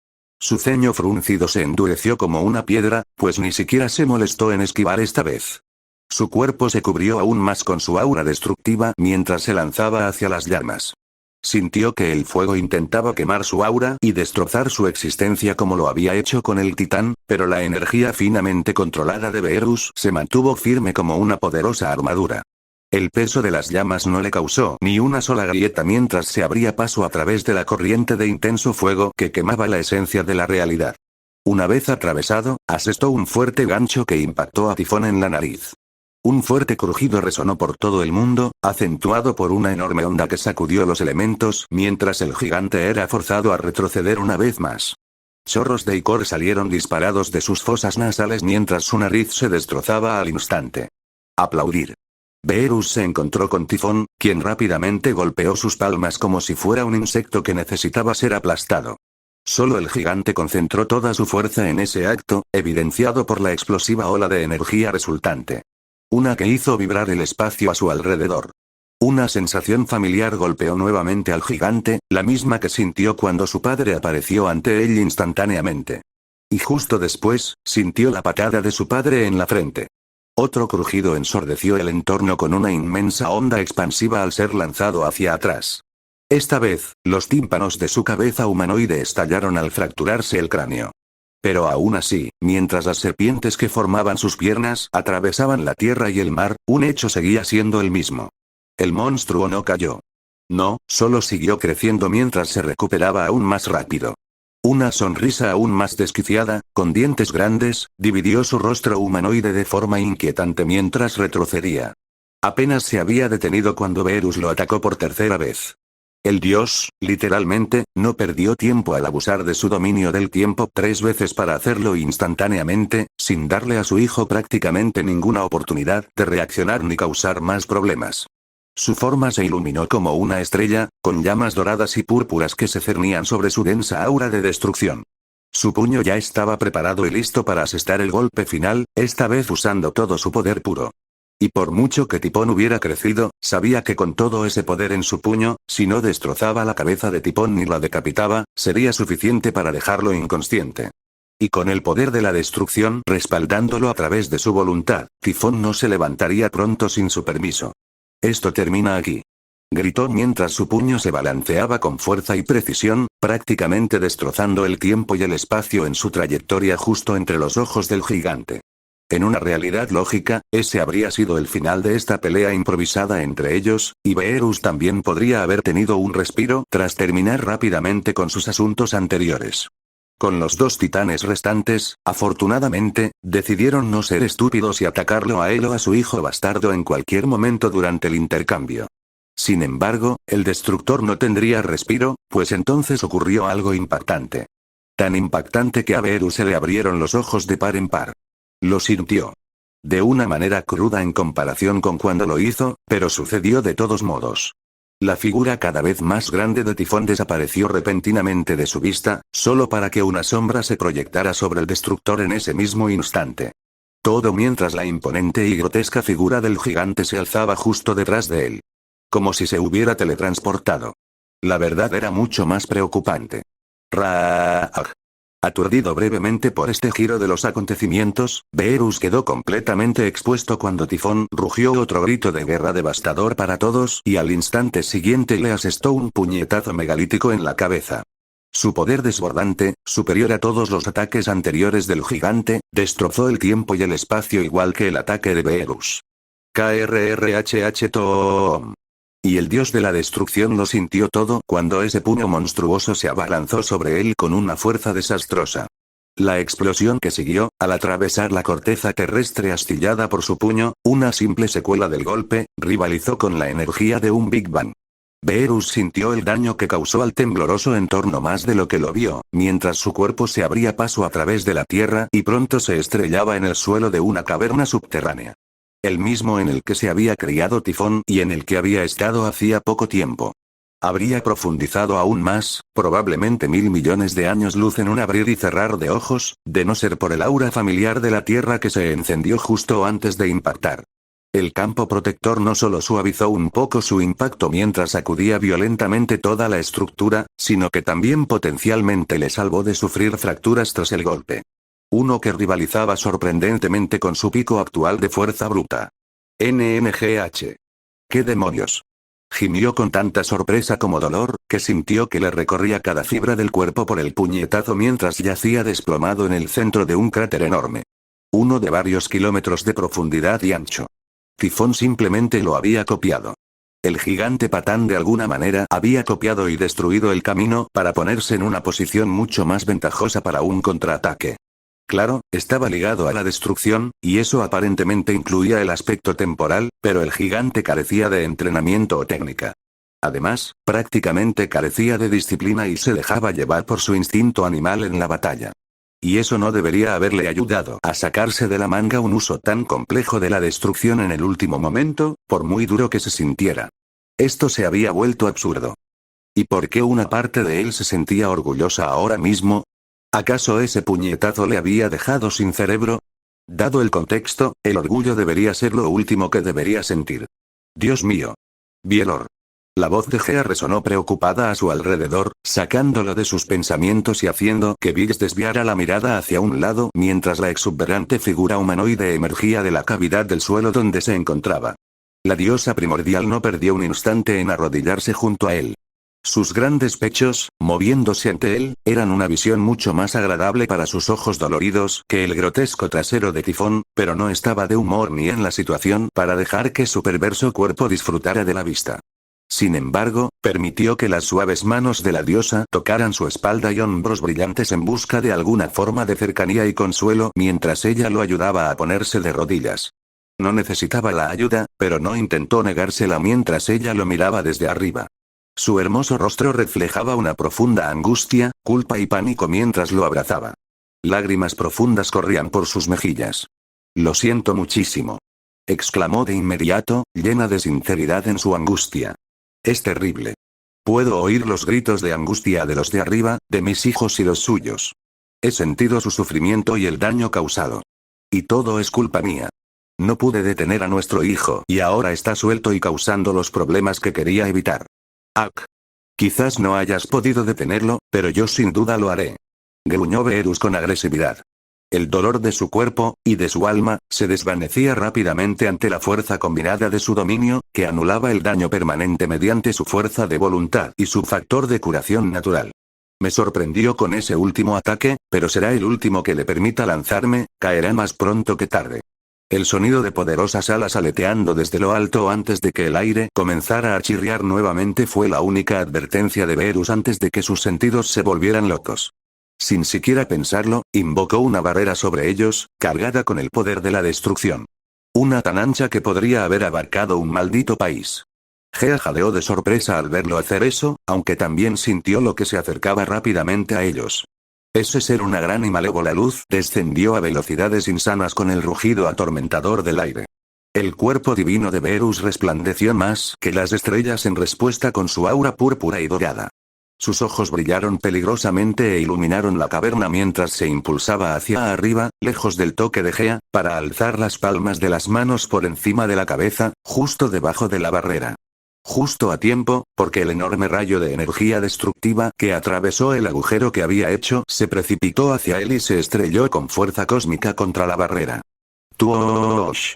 Su ceño fruncido se endureció como una piedra, pues ni siquiera se molestó en esquivar esta vez. Su cuerpo se cubrió aún más con su aura destructiva mientras se lanzaba hacia las llamas. Sintió que el fuego intentaba quemar su aura y destrozar su existencia como lo había hecho con el titán, pero la energía finamente controlada de Beerus se mantuvo firme como una poderosa armadura. El peso de las llamas no le causó ni una sola grieta mientras se abría paso a través de la corriente de intenso fuego que quemaba la esencia de la realidad. Una vez atravesado, asestó un fuerte gancho que impactó a Tifón en la nariz. Un fuerte crujido resonó por todo el mundo, acentuado por una enorme onda que sacudió los elementos mientras el gigante era forzado a retroceder una vez más. Chorros de icor salieron disparados de sus fosas nasales mientras su nariz se destrozaba al instante. Aplaudir. Beerus se encontró con Tifón, quien rápidamente golpeó sus palmas como si fuera un insecto que necesitaba ser aplastado. Solo el gigante concentró toda su fuerza en ese acto, evidenciado por la explosiva ola de energía resultante. Una que hizo vibrar el espacio a su alrededor. Una sensación familiar golpeó nuevamente al gigante, la misma que sintió cuando su padre apareció ante él instantáneamente. Y justo después, sintió la patada de su padre en la frente. Otro crujido ensordeció el entorno con una inmensa onda expansiva al ser lanzado hacia atrás. Esta vez, los tímpanos de su cabeza humanoide estallaron al fracturarse el cráneo. Pero aún así, mientras las serpientes que formaban sus piernas atravesaban la tierra y el mar, un hecho seguía siendo el mismo. El monstruo no cayó. No, solo siguió creciendo mientras se recuperaba aún más rápido. Una sonrisa aún más desquiciada, con dientes grandes, dividió su rostro humanoide de forma inquietante mientras retrocedía. Apenas se había detenido cuando Beerus lo atacó por tercera vez. El dios, literalmente, no perdió tiempo al abusar de su dominio del tiempo 3 veces para hacerlo instantáneamente, sin darle a su hijo prácticamente ninguna oportunidad de reaccionar ni causar más problemas. Su forma se iluminó como una estrella, con llamas doradas y púrpuras que se cernían sobre su densa aura de destrucción. Su puño ya estaba preparado y listo para asestar el golpe final, esta vez usando todo su poder puro. Y por mucho que Tipón hubiera crecido, sabía que con todo ese poder en su puño, si no destrozaba la cabeza de Tipón ni la decapitaba, sería suficiente para dejarlo inconsciente. Y con el poder de la destrucción respaldándolo a través de su voluntad, Tifón no se levantaría pronto sin su permiso. Esto termina aquí. Gritó mientras su puño se balanceaba con fuerza y precisión, prácticamente destrozando el tiempo y el espacio en su trayectoria justo entre los ojos del gigante. En una realidad lógica, ese habría sido el final de esta pelea improvisada entre ellos, y Beerus también podría haber tenido un respiro tras terminar rápidamente con sus asuntos anteriores. Con los 2 titanes restantes, afortunadamente, decidieron no ser estúpidos y atacarlo a él o a su hijo bastardo en cualquier momento durante el intercambio. Sin embargo, el destructor no tendría respiro, pues entonces ocurrió algo impactante. Tan impactante que a Beerus se le abrieron los ojos de par en par. Lo sintió. De una manera cruda en comparación con cuando lo hizo, pero sucedió de todos modos. La figura cada vez más grande de Tifón desapareció repentinamente de su vista, solo para que una sombra se proyectara sobre el destructor en ese mismo instante. Todo mientras la imponente y grotesca figura del gigante se alzaba justo detrás de él. Como si se hubiera teletransportado. La verdad era mucho más preocupante. Raag. Aturdido brevemente por este giro de los acontecimientos, Beerus quedó completamente expuesto cuando Tifón rugió otro grito de guerra devastador para todos y al instante siguiente le asestó un puñetazo megalítico en la cabeza. Su poder desbordante, superior a todos los ataques anteriores del gigante, destrozó el tiempo y el espacio igual que el ataque de Beerus. KRRHH Toom. Y el dios de la destrucción lo sintió todo cuando ese puño monstruoso se abalanzó sobre él con una fuerza desastrosa. La explosión que siguió, al atravesar la corteza terrestre astillada por su puño, una simple secuela del golpe, rivalizó con la energía de un Big Bang. Beerus sintió el daño que causó al tembloroso entorno más de lo que lo vio, mientras su cuerpo se abría paso a través de la tierra y pronto se estrellaba en el suelo de una caverna subterránea. El mismo en el que se había criado Tifón y en el que había estado hacía poco tiempo. Habría profundizado aún más, probablemente 1000 millones de años luz en un abrir y cerrar de ojos, de no ser por el aura familiar de la Tierra que se encendió justo antes de impactar. El campo protector no solo suavizó un poco su impacto mientras sacudía violentamente toda la estructura, sino que también potencialmente le salvó de sufrir fracturas tras el golpe. Uno que rivalizaba sorprendentemente con su pico actual de fuerza bruta. NNGH. ¿Qué demonios? Gimió con tanta sorpresa como dolor, que sintió que le recorría cada fibra del cuerpo por el puñetazo mientras yacía desplomado en el centro de un cráter enorme. Uno de varios kilómetros de profundidad y ancho. Tifón simplemente lo había copiado. El gigante Patán de alguna manera había copiado y destruido el camino para ponerse en una posición mucho más ventajosa para un contraataque. Claro, estaba ligado a la destrucción, y eso aparentemente incluía el aspecto temporal, pero el gigante carecía de entrenamiento o técnica. Además, prácticamente carecía de disciplina y se dejaba llevar por su instinto animal en la batalla. Y eso no debería haberle ayudado a sacarse de la manga un uso tan complejo de la destrucción en el último momento, por muy duro que se sintiera. Esto se había vuelto absurdo. ¿Y por qué una parte de él se sentía orgullosa ahora mismo? ¿Acaso ese puñetazo le había dejado sin cerebro? Dado el contexto, el orgullo debería ser lo último que debería sentir. Dios mío. Bielor. La voz de Gea resonó preocupada a su alrededor, sacándolo de sus pensamientos y haciendo que Bills desviara la mirada hacia un lado mientras la exuberante figura humanoide emergía de la cavidad del suelo donde se encontraba. La diosa primordial no perdió un instante en arrodillarse junto a él. Sus grandes pechos, moviéndose ante él, eran una visión mucho más agradable para sus ojos doloridos que el grotesco trasero de Tifón, pero no estaba de humor ni en la situación para dejar que su perverso cuerpo disfrutara de la vista. Sin embargo, permitió que las suaves manos de la diosa tocaran su espalda y hombros brillantes en busca de alguna forma de cercanía y consuelo mientras ella lo ayudaba a ponerse de rodillas. No necesitaba la ayuda, pero no intentó negársela mientras ella lo miraba desde arriba. Su hermoso rostro reflejaba una profunda angustia, culpa y pánico mientras lo abrazaba. Lágrimas profundas corrían por sus mejillas. «Lo siento muchísimo», exclamó de inmediato, llena de sinceridad en su angustia. «Es terrible. Puedo oír los gritos de angustia de los de arriba, de mis hijos y los suyos. He sentido su sufrimiento y el daño causado. Y todo es culpa mía. No pude detener a nuestro hijo y ahora está suelto y causando los problemas que quería evitar. Ak. Quizás no hayas podido detenerlo, pero yo sin duda lo haré», gruñó Beerus con agresividad. El dolor de su cuerpo, y de su alma, se desvanecía rápidamente ante la fuerza combinada de su dominio, que anulaba el daño permanente mediante su fuerza de voluntad y su factor de curación natural. Me sorprendió con ese último ataque, pero será el último que le permita lanzarme, caerá más pronto que tarde. El sonido de poderosas alas aleteando desde lo alto antes de que el aire comenzara a chirriar nuevamente fue la única advertencia de Beerus antes de que sus sentidos se volvieran locos. Sin siquiera pensarlo, invocó una barrera sobre ellos, cargada con el poder de la destrucción. Una tan ancha que podría haber abarcado un maldito país. Gea jadeó de sorpresa al verlo hacer eso, aunque también sintió lo que se acercaba rápidamente a ellos. Ese ser una gran y malévola luz descendió a velocidades insanas con el rugido atormentador del aire. El cuerpo divino de Beerus resplandeció más que las estrellas en respuesta con su aura púrpura y dorada. Sus ojos brillaron peligrosamente e iluminaron la caverna mientras se impulsaba hacia arriba, lejos del toque de Gea, para alzar las palmas de las manos por encima de la cabeza, justo debajo de la barrera. Justo a tiempo, porque el enorme rayo de energía destructiva que atravesó el agujero que había hecho se precipitó hacia él y se estrelló con fuerza cósmica contra la barrera. ¡Tuosh!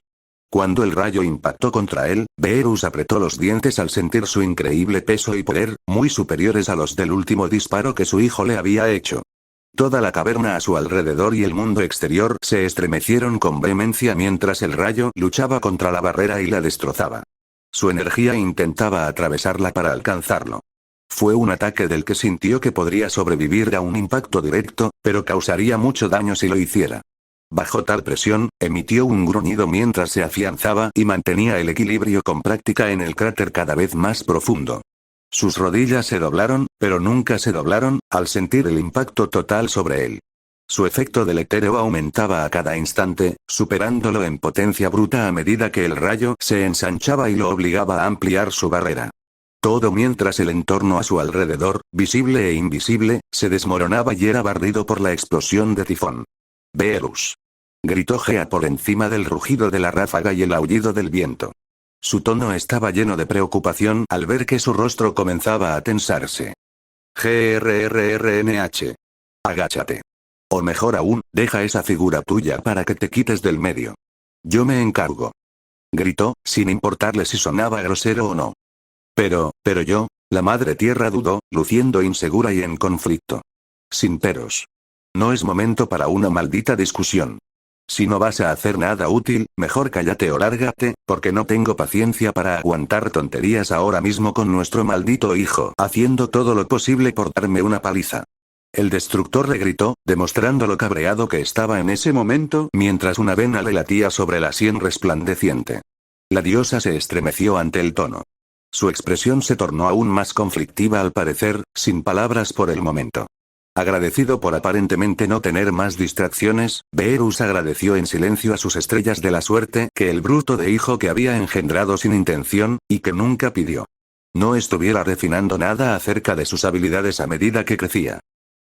Cuando el rayo impactó contra él, Beerus apretó los dientes al sentir su increíble peso y poder, muy superiores a los del último disparo que su hijo le había hecho. Toda la caverna a su alrededor y el mundo exterior se estremecieron con vehemencia mientras el rayo luchaba contra la barrera y la destrozaba. Su energía intentaba atravesarla para alcanzarlo. Fue un ataque del que sintió que podría sobrevivir a un impacto directo, pero causaría mucho daño si lo hiciera. Bajo tal presión, emitió un gruñido mientras se afianzaba y mantenía el equilibrio con práctica en el cráter cada vez más profundo. Sus rodillas se doblaron, pero nunca se doblaron, al sentir el impacto total sobre él. Su efecto deletéreo aumentaba a cada instante, superándolo en potencia bruta a medida que el rayo se ensanchaba y lo obligaba a ampliar su barrera. Todo mientras el entorno a su alrededor, visible e invisible, se desmoronaba y era barrido por la explosión de tifón. «Beerus», gritó Gea por encima del rugido de la ráfaga y el aullido del viento. Su tono estaba lleno de preocupación al ver que su rostro comenzaba a tensarse. «GRRRNH. Agáchate. O mejor aún, deja esa figura tuya para que te quites del medio. Yo me encargo», gritó, sin importarle si sonaba grosero o no. Pero yo», la Madre Tierra dudó, luciendo insegura y en conflicto. «Sin peros. No es momento para una maldita discusión. Si no vas a hacer nada útil, mejor cállate o lárgate, porque no tengo paciencia para aguantar tonterías ahora mismo con nuestro maldito hijo haciendo todo lo posible por darme una paliza». El destructor le gritó, demostrando lo cabreado que estaba en ese momento, mientras una vena le latía sobre la sien resplandeciente. La diosa se estremeció ante el tono. Su expresión se tornó aún más conflictiva al parecer, sin palabras por el momento. Agradecido por aparentemente no tener más distracciones, Beerus agradeció en silencio a sus estrellas de la suerte que el bruto de hijo que había engendrado sin intención, y que nunca pidió. No estuviera refinando nada acerca de sus habilidades a medida que crecía.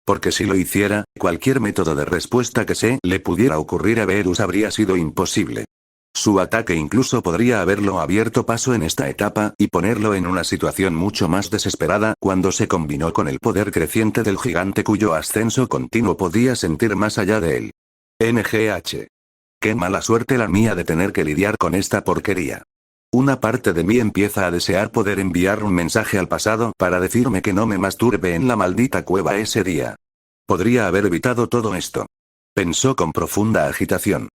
Porque si lo hiciera, cualquier método de respuesta que se le pudiera ocurrir a Beerus habría sido imposible. Su ataque incluso podría haberlo abierto paso en esta etapa y ponerlo en una situación mucho más desesperada cuando se combinó con el poder creciente del gigante cuyo ascenso continuo podía sentir más allá de él. NGH. Qué mala suerte la mía de tener que lidiar con esta porquería. Una parte de mí empieza a desear poder enviar un mensaje al pasado para decirme que no me masturbe en la maldita cueva ese día. Podría haber evitado todo esto. Pensó con profunda agitación.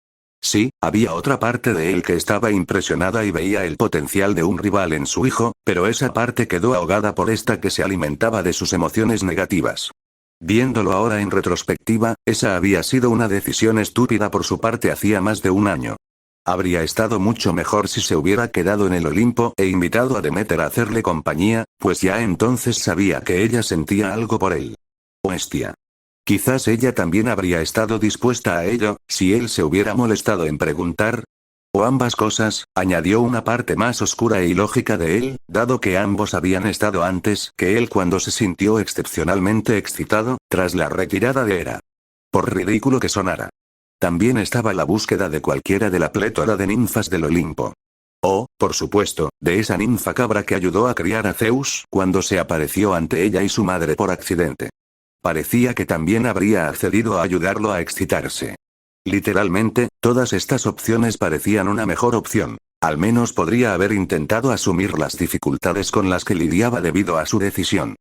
Sí, había otra parte de él que estaba impresionada y veía el potencial de un rival en su hijo, pero esa parte quedó ahogada por esta que se alimentaba de sus emociones negativas. Viéndolo ahora en retrospectiva, esa había sido una decisión estúpida por su parte hacía más de un año. Habría estado mucho mejor si se hubiera quedado en el Olimpo e invitado a Demeter a hacerle compañía, pues ya entonces sabía que ella sentía algo por él. Hostia. Quizás ella también habría estado dispuesta a ello, si él se hubiera molestado en preguntar. O ambas cosas, añadió una parte más oscura e ilógica de él, dado que ambos habían estado antes que él cuando se sintió excepcionalmente excitado, tras la retirada de Hera. Por ridículo que sonara. También estaba la búsqueda de cualquiera de la plétora de ninfas del Olimpo. O, por supuesto, de esa ninfa cabra que ayudó a criar a Zeus cuando se apareció ante ella y su madre por accidente. Parecía que también habría accedido a ayudarlo a excitarse. Literalmente, todas estas opciones parecían una mejor opción. Al menos podría haber intentado asumir las dificultades con las que lidiaba debido a su decisión.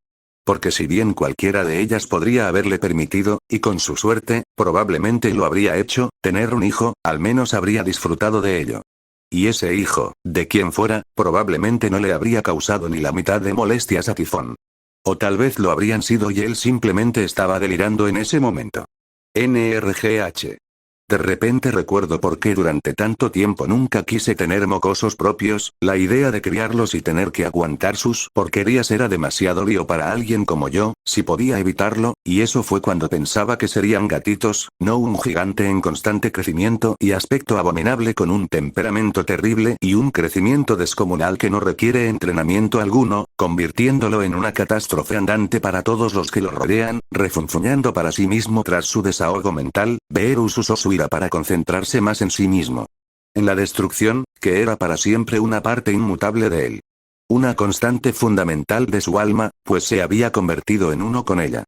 Porque si bien cualquiera de ellas podría haberle permitido, y con su suerte, probablemente lo habría hecho, tener un hijo, al menos habría disfrutado de ello. Y ese hijo, de quien fuera, probablemente no le habría causado ni la mitad de molestias a Tifón. O tal vez lo habrían sido y él simplemente estaba delirando en ese momento. NRGH. De repente recuerdo por qué durante tanto tiempo nunca quise tener mocosos propios, la idea de criarlos y tener que aguantar sus porquerías era demasiado lío para alguien como yo, si podía evitarlo, y eso fue cuando pensaba que serían gatitos, no un gigante en constante crecimiento y aspecto abominable con un temperamento terrible y un crecimiento descomunal que no requiere entrenamiento alguno, convirtiéndolo en una catástrofe andante para todos los que lo rodean, refunfuñando para sí mismo tras su desahogo mental. Beerus usó su ira para concentrarse más en sí mismo. En la destrucción, que era para siempre una parte inmutable de él. Una constante fundamental de su alma, pues se había convertido en uno con ella.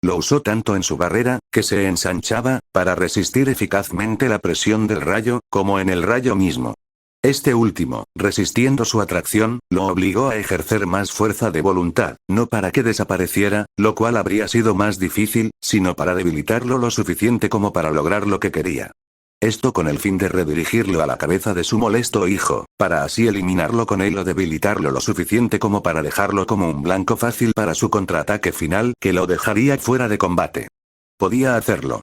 Lo usó tanto en su barrera, que se ensanchaba, para resistir eficazmente la presión del rayo, como en el rayo mismo. Este último, resistiendo su atracción, lo obligó a ejercer más fuerza de voluntad, no para que desapareciera, lo cual habría sido más difícil, sino para debilitarlo lo suficiente como para lograr lo que quería. Esto con el fin de redirigirlo a la cabeza de su molesto hijo, para así eliminarlo con él o debilitarlo lo suficiente como para dejarlo como un blanco fácil para su contraataque final que lo dejaría fuera de combate. Podía hacerlo.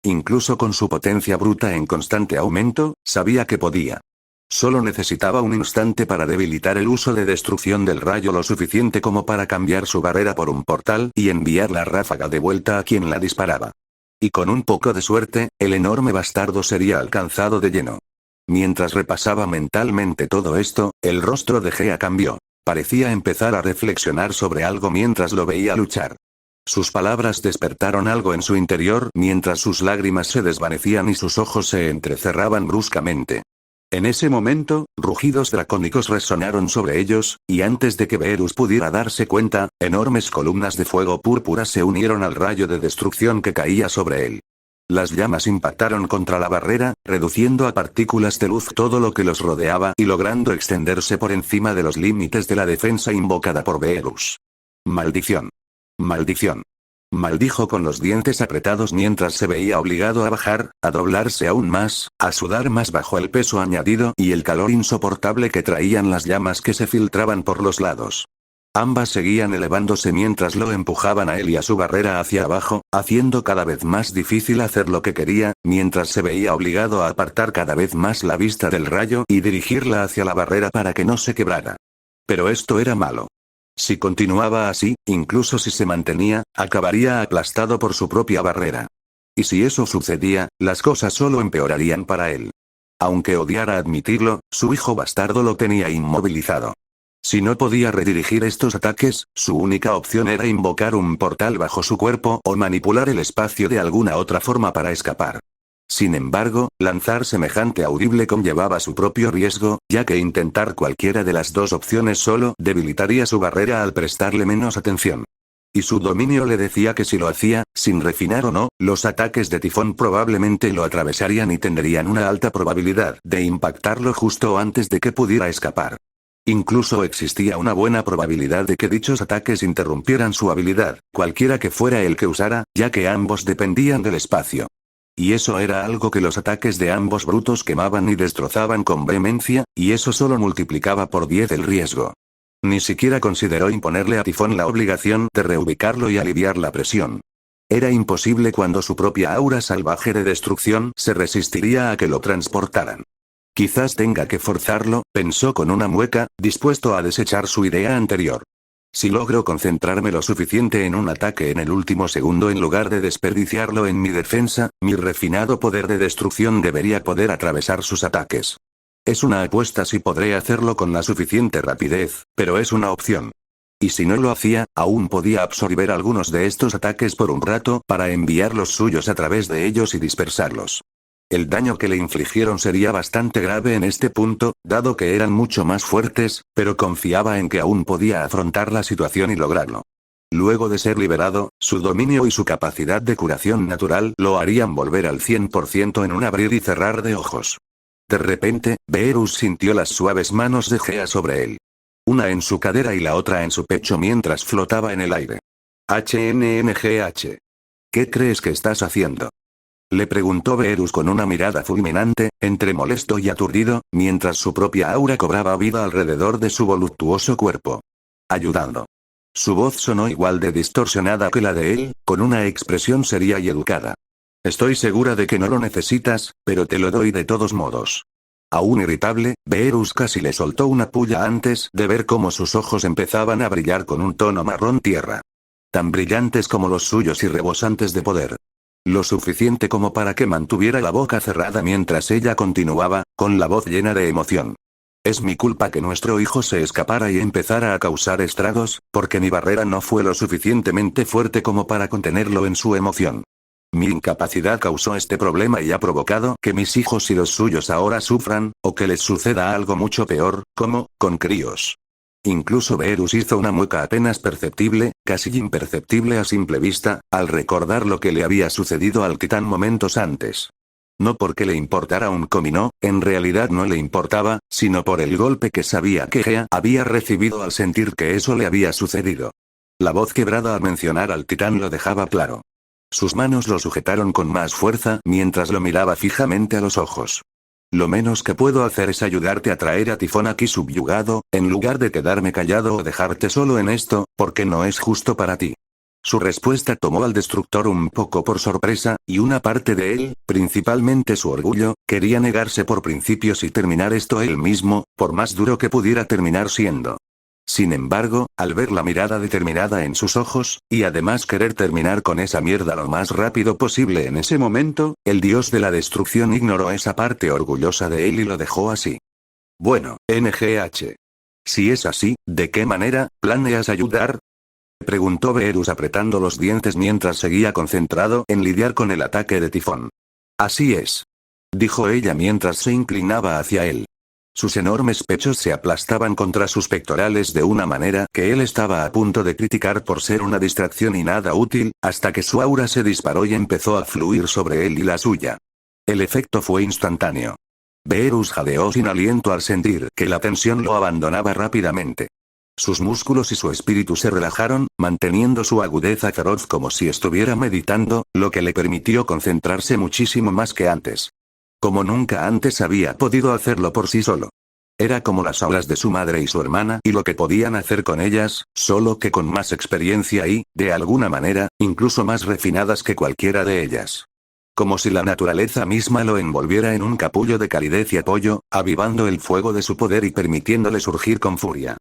Incluso con su potencia bruta en constante aumento, sabía que podía. Solo necesitaba un instante para debilitar el uso de destrucción del rayo lo suficiente como para cambiar su barrera por un portal y enviar la ráfaga de vuelta a quien la disparaba. Y con un poco de suerte, el enorme bastardo sería alcanzado de lleno. Mientras repasaba mentalmente todo esto, el rostro de Gea cambió. Parecía empezar a reflexionar sobre algo mientras lo veía luchar. Sus palabras despertaron algo en su interior mientras sus lágrimas se desvanecían y sus ojos se entrecerraban bruscamente. En ese momento, rugidos dracónicos resonaron sobre ellos, y antes de que Beerus pudiera darse cuenta, enormes columnas de fuego púrpura se unieron al rayo de destrucción que caía sobre él. Las llamas impactaron contra la barrera, reduciendo a partículas de luz todo lo que los rodeaba y logrando extenderse por encima de los límites de la defensa invocada por Beerus. Maldición. Maldición. Maldijo con los dientes apretados mientras se veía obligado a bajar, a doblarse aún más, a sudar más bajo el peso añadido y el calor insoportable que traían las llamas que se filtraban por los lados. Ambas seguían elevándose mientras lo empujaban a él y a su barrera hacia abajo, haciendo cada vez más difícil hacer lo que quería, mientras se veía obligado a apartar cada vez más la vista del rayo y dirigirla hacia la barrera para que no se quebrara. Pero esto era malo. Si continuaba así, incluso si se mantenía, acabaría aplastado por su propia barrera. Y si eso sucedía, las cosas solo empeorarían para él. Aunque odiara admitirlo, su hijo bastardo lo tenía inmovilizado. Si no podía redirigir estos ataques, su única opción era invocar un portal bajo su cuerpo o manipular el espacio de alguna otra forma para escapar. Sin embargo, lanzar semejante audible conllevaba su propio riesgo, ya que intentar cualquiera de las dos opciones solo debilitaría su barrera al prestarle menos atención. Y su dominio le decía que si lo hacía, sin refinar o no, los ataques de tifón probablemente lo atravesarían y tendrían una alta probabilidad de impactarlo justo antes de que pudiera escapar. Incluso existía una buena probabilidad de que dichos ataques interrumpieran su habilidad, cualquiera que fuera el que usara, ya que ambos dependían del espacio. Y eso era algo que los ataques de ambos brutos quemaban y destrozaban con vehemencia, y eso solo multiplicaba por 10 el riesgo. Ni siquiera consideró imponerle a Tifón la obligación de reubicarlo y aliviar la presión. Era imposible cuando su propia aura salvaje de destrucción se resistiría a que lo transportaran. Quizás tenga que forzarlo, pensó con una mueca, dispuesto a desechar su idea anterior. Si logro concentrarme lo suficiente en un ataque en el último segundo en lugar de desperdiciarlo en mi defensa, mi refinado poder de destrucción debería poder atravesar sus ataques. Es una apuesta si podré hacerlo con la suficiente rapidez, pero es una opción. Y si no lo hacía, aún podía absorber algunos de estos ataques por un rato para enviar los suyos a través de ellos y dispersarlos. El daño que le infligieron sería bastante grave en este punto, dado que eran mucho más fuertes, pero confiaba en que aún podía afrontar la situación y lograrlo. Luego de ser liberado, su dominio y su capacidad de curación natural lo harían volver al 100% en un abrir y cerrar de ojos. De repente, Beerus sintió las suaves manos de Gea sobre él. Una en su cadera y la otra en su pecho mientras flotaba en el aire. HNNGH. ¿Qué crees que estás haciendo? Le preguntó Beerus con una mirada fulminante, entre molesto y aturdido, mientras su propia aura cobraba vida alrededor de su voluptuoso cuerpo. Ayudando. Su voz sonó igual de distorsionada que la de él, con una expresión seria y educada. Estoy segura de que no lo necesitas, pero te lo doy de todos modos. Aún irritable, Beerus casi le soltó una puya antes de ver cómo sus ojos empezaban a brillar con un tono marrón tierra. Tan brillantes como los suyos y rebosantes de poder. Lo suficiente como para que mantuviera la boca cerrada mientras ella continuaba, con la voz llena de emoción. Es mi culpa que nuestro hijo se escapara y empezara a causar estragos, porque mi barrera no fue lo suficientemente fuerte como para contenerlo en su emoción. Mi incapacidad causó este problema y ha provocado que mis hijos y los suyos ahora sufran, o que les suceda algo mucho peor, como, con críos. Incluso Beerus hizo una mueca apenas perceptible, casi imperceptible a simple vista, al recordar lo que le había sucedido al titán momentos antes. No porque le importara un comino, en realidad no le importaba, sino por el golpe que sabía que Gea había recibido al sentir que eso le había sucedido. La voz quebrada al mencionar al titán lo dejaba claro. Sus manos lo sujetaron con más fuerza mientras lo miraba fijamente a los ojos. Lo menos que puedo hacer es ayudarte a traer a Tifón aquí subyugado, en lugar de quedarme callado o dejarte solo en esto, porque no es justo para ti. Su respuesta tomó al destructor un poco por sorpresa, y una parte de él, principalmente su orgullo, quería negarse por principios y terminar esto él mismo, por más duro que pudiera terminar siendo. Sin embargo, al ver la mirada determinada en sus ojos, y además querer terminar con esa mierda lo más rápido posible en ese momento, el dios de la destrucción ignoró esa parte orgullosa de él y lo dejó así. Bueno, NGH. Si es así, ¿de qué manera planeas ayudar? Preguntó Beerus apretando los dientes mientras seguía concentrado en lidiar con el ataque de Tifón. Así es. Dijo ella mientras se inclinaba hacia él. Sus enormes pechos se aplastaban contra sus pectorales de una manera que él estaba a punto de criticar por ser una distracción y nada útil, hasta que su aura se disparó y empezó a fluir sobre él y la suya. El efecto fue instantáneo. Beerus jadeó sin aliento al sentir que la tensión lo abandonaba rápidamente. Sus músculos y su espíritu se relajaron, manteniendo su agudeza feroz como si estuviera meditando, lo que le permitió concentrarse muchísimo más que antes. Como nunca antes había podido hacerlo por sí solo. Era como las auras de su madre y su hermana y lo que podían hacer con ellas, solo que con más experiencia y, de alguna manera, incluso más refinadas que cualquiera de ellas. Como si la naturaleza misma lo envolviera en un capullo de calidez y apoyo, avivando el fuego de su poder y permitiéndole surgir con furia.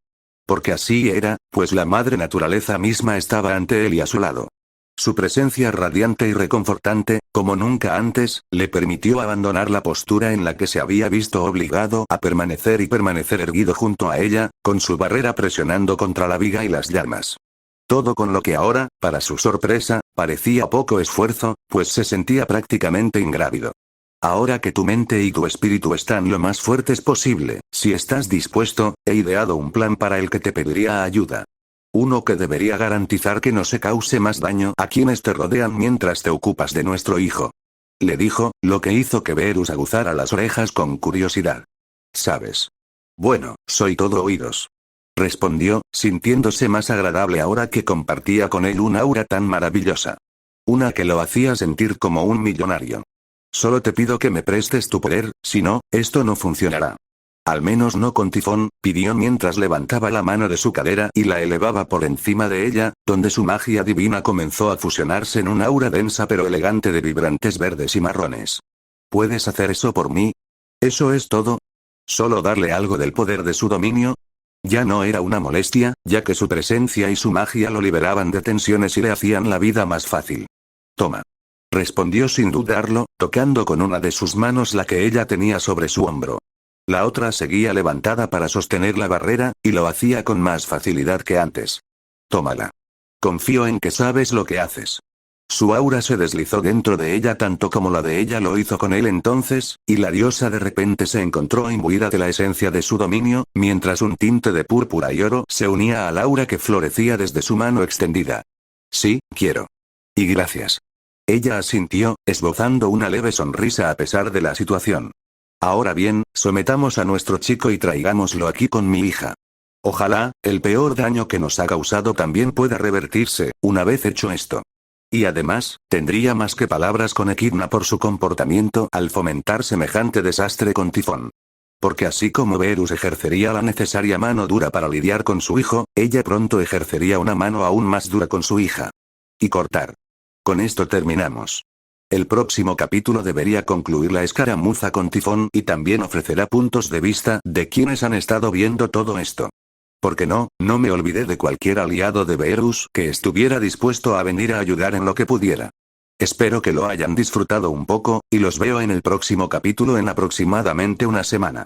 Porque así era, pues la madre naturaleza misma estaba ante él y a su lado. Su presencia radiante y reconfortante, como nunca antes, le permitió abandonar la postura en la que se había visto obligado a permanecer y permanecer erguido junto a ella, con su barrera presionando contra la viga y las llamas. Todo con lo que ahora, para su sorpresa, parecía poco esfuerzo, pues se sentía prácticamente ingrávido. Ahora que tu mente y tu espíritu están lo más fuertes posible, si estás dispuesto, he ideado un plan para el que te pediría ayuda. Uno que debería garantizar que no se cause más daño a quienes te rodean mientras te ocupas de nuestro hijo. Le dijo, lo que hizo que Verus aguzara las orejas con curiosidad. ¿Sabes? Bueno, soy todo oídos. Respondió, sintiéndose más agradable ahora que compartía con él una aura tan maravillosa. Una que lo hacía sentir como un millonario. Solo te pido que me prestes tu poder, si no, esto no funcionará. Al menos no con tifón, pidió mientras levantaba la mano de su cadera y la elevaba por encima de ella, donde su magia divina comenzó a fusionarse en una aura densa pero elegante de vibrantes verdes y marrones. ¿Puedes hacer eso por mí? ¿Eso es todo? ¿Solo darle algo del poder de su dominio? Ya no era una molestia, ya que su presencia y su magia lo liberaban de tensiones y le hacían la vida más fácil. Toma. Respondió sin dudarlo, tocando con una de sus manos la que ella tenía sobre su hombro. La otra seguía levantada para sostener la barrera, y lo hacía con más facilidad que antes. Tómala. Confío en que sabes lo que haces. Su aura se deslizó dentro de ella tanto como la de ella lo hizo con él entonces, y la diosa de repente se encontró imbuida de la esencia de su dominio, mientras un tinte de púrpura y oro se unía al aura que florecía desde su mano extendida. Sí, quiero. Y gracias. Ella asintió, esbozando una leve sonrisa a pesar de la situación. Ahora bien, sometamos a nuestro chico y traigámoslo aquí con mi hija. Ojalá, el peor daño que nos ha causado también pueda revertirse, una vez hecho esto. Y además, tendría más que palabras con Equidna por su comportamiento al fomentar semejante desastre con Tifón. Porque así como Verus ejercería la necesaria mano dura para lidiar con su hijo, ella pronto ejercería una mano aún más dura con su hija. Y cortar. Con esto terminamos. El próximo capítulo debería concluir la escaramuza con Tifón y también ofrecerá puntos de vista de quienes han estado viendo todo esto. Porque no me olvidé de cualquier aliado de Verus que estuviera dispuesto a venir a ayudar en lo que pudiera. Espero que lo hayan disfrutado un poco, y los veo en el próximo capítulo en aproximadamente una semana.